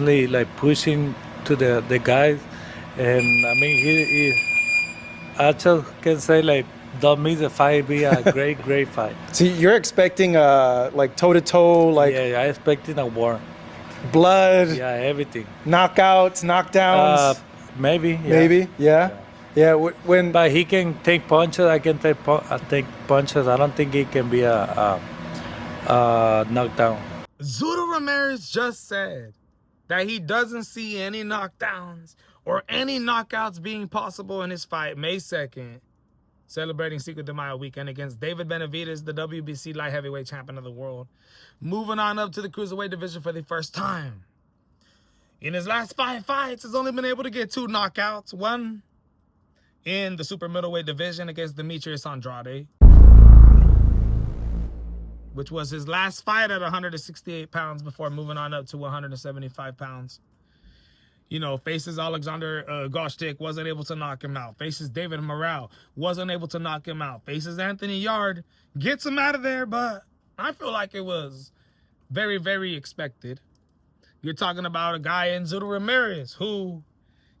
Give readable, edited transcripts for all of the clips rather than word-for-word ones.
like pushing to the guys, and I mean I just can say like don't miss the fight. Be a great fight. See, you're expecting like toe to toe, like Yeah, I expecting a war. blood, Yeah, everything. knockouts, knockdowns. Maybe. Yeah. Maybe, yeah. Yeah, when But he can take punches. I can take punches. I don't think he can be a knockdown. Zurdo Ramirez just said that he doesn't see any knockdowns or any knockouts being possible in his fight May 2nd, celebrating Cinco de Mayo weekend against David Benavides, the WBC light heavyweight champion of the world, moving on up to the cruiserweight division for the first time. In his last 5 fights, he's only been able to get 2 knockouts. One in the super middleweight division against Demetrius Andrade, which was his last fight at 168 pounds before moving on up to 175 pounds. You know, faces Alexander Goshtik, wasn't able to knock him out. Faces David Morrell, wasn't able to knock him out. Faces Anthony Yard, gets him out of there, but I feel like it was very expected. You're talking about a guy in Zurdo Ramirez who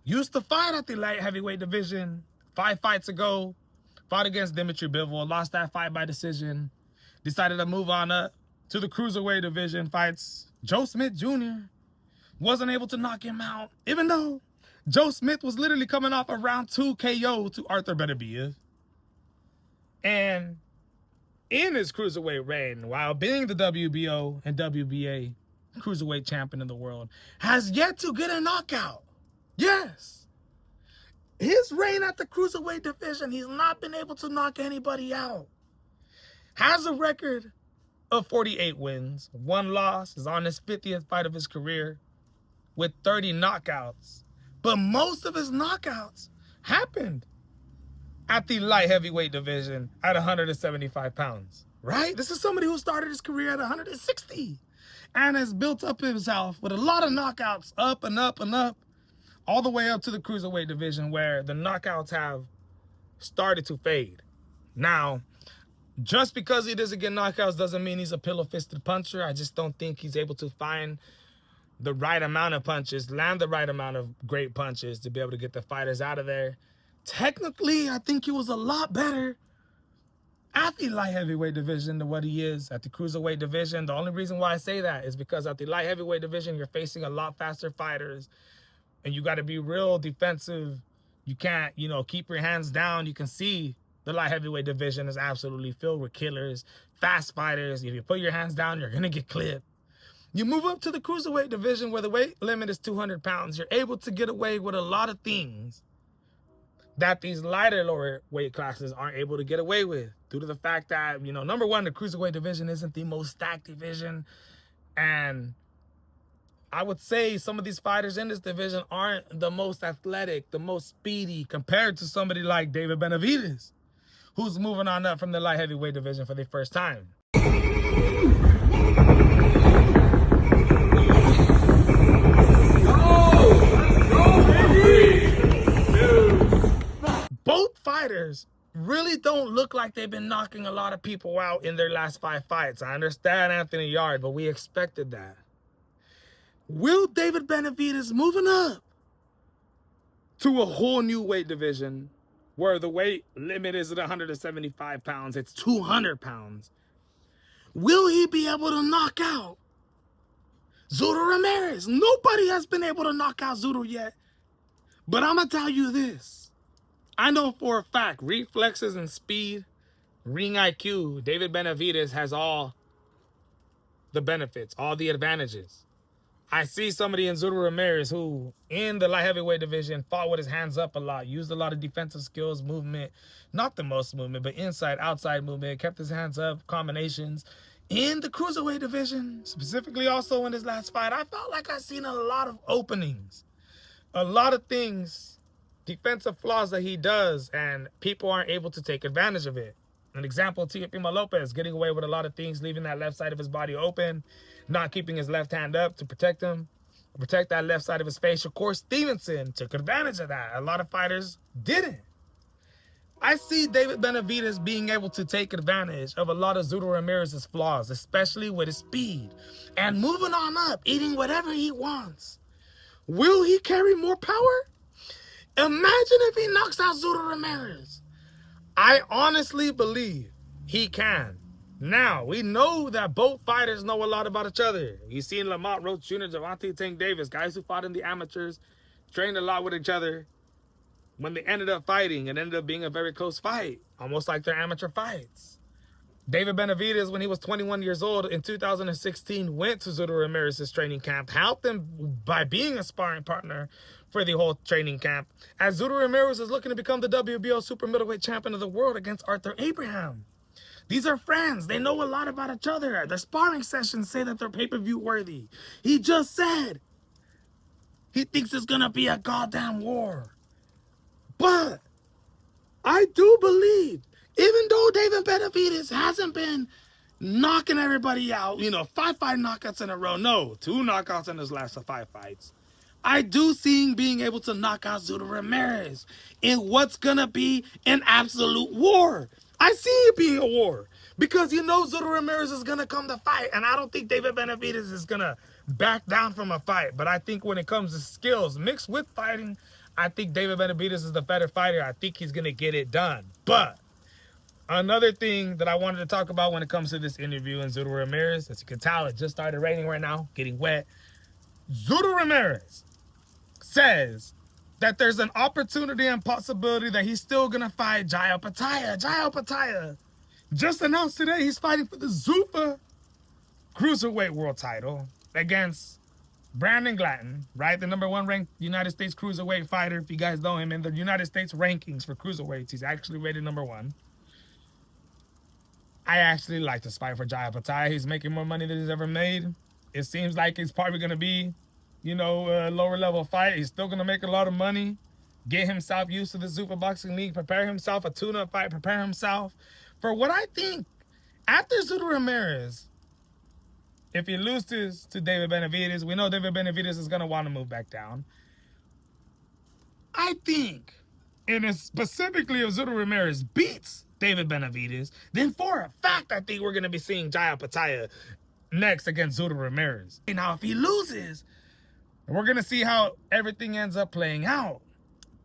used to fight at the light heavyweight division 5 fights ago, fought against Dimitri Bivol, lost that fight by decision, decided to move on up to the cruiserweight division, fights Joe Smith Jr., wasn't able to knock him out, even though Joe Smith was literally coming off a round 2 KO to Arthur Beterbiev. And in his cruiserweight reign, while being the WBO and WBA cruiserweight champion in the world, has yet to get a knockout. Yes. His reign at the cruiserweight division, he's not been able to knock anybody out. Has a record of 48 wins, 1 loss, is on his 50th fight of his career with 30 knockouts. But most of his knockouts happened at the light heavyweight division at 175 pounds, right? This is somebody who started his career at 160 and has built up himself with a lot of knockouts up and up and up, all the way up to the cruiserweight division where the knockouts have started to fade. Now, just because he doesn't get knockouts doesn't mean he's a pillow-fisted puncher. I just don't think he's able to find the right amount of punches, land the right amount of great punches to be able to get the fighters out of there. Technically, I think he was a lot better at the light heavyweight division than what he is at the cruiserweight division. The only reason why I say that is because at the light heavyweight division, you're facing a lot faster fighters, and you got to be real defensive. You can't, you know, keep your hands down. You can see the light heavyweight division is absolutely filled with killers, fast fighters. If you put your hands down, you're going to get clipped. You move up to the cruiserweight division where the weight limit is 200 pounds. You're able to get away with a lot of things that these lighter lower weight classes aren't able to get away with due to the fact that, you know, number one, the cruiserweight division isn't the most stacked division. And I would say some of these fighters in this division aren't the most athletic, the most speedy compared to somebody like David Benavides, who's moving on up from the light heavyweight division for the first time. Both fighters really don't look like they've been knocking a lot of people out in their last 5 fights. I understand Anthony Yard, but we expected that. Will David Benavides moving up to a whole new weight division where the weight limit is at 175 pounds, it's 200 pounds. Will he be able to knock out Zurdo Ramirez? Nobody has been able to knock out Zurdo yet. But I'm going to tell you this. I know for a fact, reflexes and speed, ring IQ, David Benavides has all the benefits, all the advantages. I see somebody in Zurdo Ramirez who, in the light heavyweight division, fought with his hands up a lot, used a lot of defensive skills, movement, not the most movement, but inside, outside movement, kept his hands up, combinations. In the cruiserweight division, specifically also in his last fight, I felt like I seen a lot of openings, a lot of things, defensive flaws that he does, and people aren't able to take advantage of it. An example, Teofimo Lopez getting away with a lot of things, leaving that left side of his body open, not keeping his left hand up to protect him, protect that left side of his face. Of course, Stevenson took advantage of that. A lot of fighters didn't. I see David Benavides being able to take advantage of a lot of Zurdo Ramirez's flaws, especially with his speed, and moving on up, eating whatever he wants. Will he carry more power? Imagine if he knocks out Zurdo Ramirez. I honestly believe he can. Now, we know that both fighters know a lot about each other. You've seen Lamont Roach Jr., Gervonta Tank Davis, guys who fought in the amateurs, trained a lot with each other. When they ended up fighting, it ended up being a very close fight, almost like their amateur fights. David Benavides, when he was 21 years old in 2016, went to Zurdo Ramirez's training camp, helped him by being a sparring partner for the whole training camp, as Zurdo Ramirez is looking to become the WBO super middleweight champion of the world against Arthur Abraham. These are friends. They know a lot about each other. Their sparring sessions say that they're pay-per-view worthy. He just said he thinks it's going to be a goddamn war. But I do believe, even though David Benavides hasn't been knocking everybody out, 5 knockouts in a row. No, 2 knockouts in his last 5 fights. I do see him being able to knock out Zurdo Ramirez in what's going to be an absolute war. I see it being a war because Zurdo Ramirez is going to come to fight, and I don't think David Benavides is going to back down from a fight. But I think when it comes to skills mixed with fighting, I think David Benavides is the better fighter. I think he's going to get it done. But another thing that I wanted to talk about when it comes to this interview and Zurdo Ramirez, as you can tell, it just started raining right now, getting wet. Zurdo Ramirez says that there's an opportunity and possibility that he's still going to fight Jai Opetaia. Jai Opetaia just announced today he's fighting for the Zuffa Cruiserweight World title against Brandon Glatton, right? The #1 ranked United States Cruiserweight fighter. If you guys know him in the United States rankings for Cruiserweights, he's actually rated #1. I actually like this fight for Jai Opetaia. He's making more money than he's ever made. It seems like it's probably going to be, a lower level fight. He's still going to make a lot of money, get himself used to the Zuffa Boxing League, prepare himself a tune-up fight, prepare himself for what I think after Zurdo Ramirez. If he loses to David Benavides, we know David Benavides is going to want to move back down. I think, and specifically if Zurdo Ramirez beats David Benavides, then for a fact, I think we're going to be seeing Jai Opetaia next against Zurdo Ramirez. Now, if he loses, we're going to see how everything ends up playing out.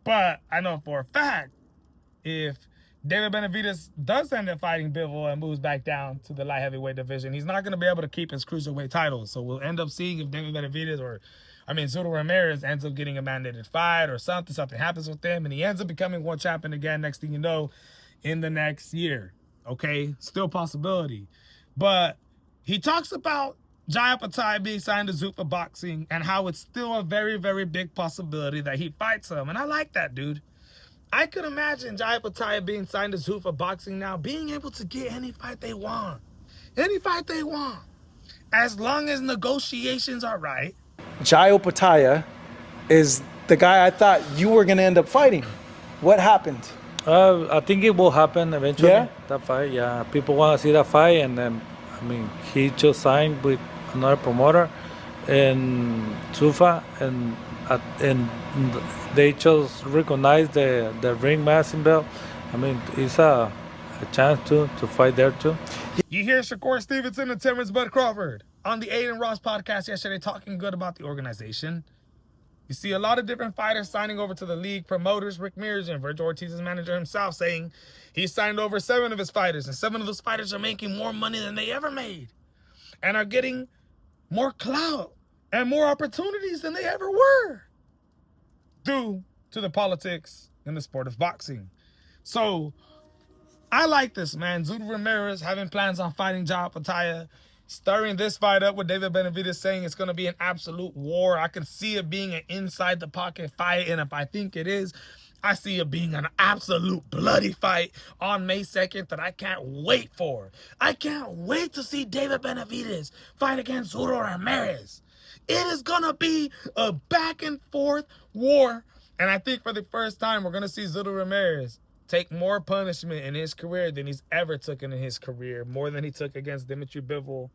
But I know for a fact, if David Benavides does end up fighting Bivol and moves back down to the light heavyweight division, he's not going to be able to keep his cruiserweight title. So we'll end up seeing if David Benavides Zurdo Ramirez ends up getting a mandated fight or something happens with him and he ends up becoming world champion again, next thing you know, in the next year. Okay, still possibility. But he talks about Jai Opetaia being signed to Zuffa Boxing and how it's still a very, very big possibility that he fights him. And I like that, dude. I could imagine Jai Opetaia being signed to Zuffa Boxing now, being able to get any fight they want. Any fight they want. As long as negotiations are right. Jai Opetaia is the guy I thought you were going to end up fighting. What happened? I think it will happen eventually. Yeah? That fight, yeah. People want to see that fight, and then, he just signed with another promoter in Zuffa, and they just recognize the ring massing belt. It's a chance to fight there too. You hear Shakur Stevenson and Terrence Bud Crawford on the Aiden Ross podcast yesterday talking good about the organization. You see a lot of different fighters signing over to the league, promoters, Rick Mears and Virgil Ortiz's manager himself saying he signed over 7 of his fighters, and 7 of those fighters are making more money than they ever made and are getting more clout and more opportunities than they ever were due to the politics in the sport of boxing. So I like this, man. Zurdo Ramirez having plans on fighting Jai Opetaia, stirring this fight up with David Benavides saying it's going to be an absolute war. I can see it being an inside-the-pocket fight, and if I think it is, I see it being an absolute bloody fight on May 2nd that I can't wait for. I can't wait to see David Benavides fight against Zurdo Ramirez. It is going to be a back-and-forth war, and I think for the first time we're going to see Zurdo Ramirez take more punishment in his career than he's ever taken in his career, more than he took against Dimitri Bivol,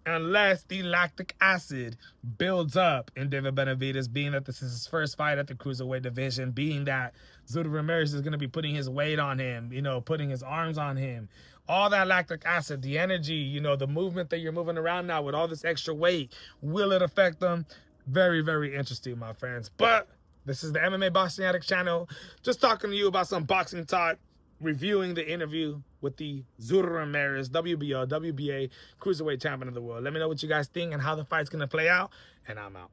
unless the lactic acid builds up in David Benavides, being that this is his first fight at the cruiserweight division, being that Zurdo Ramirez is going to be putting his weight on him, putting his arms on him. All that lactic acid, the energy, the movement that you're moving around now with all this extra weight, will it affect them? Very, very interesting, my friends. But this is the MMA Boxing Addict channel. Just talking to you about some boxing talk, reviewing the interview with the Zurdo Ramirez, WBO, WBA Cruiserweight Champion of the World. Let me know what you guys think and how the fight's going to play out. And I'm out.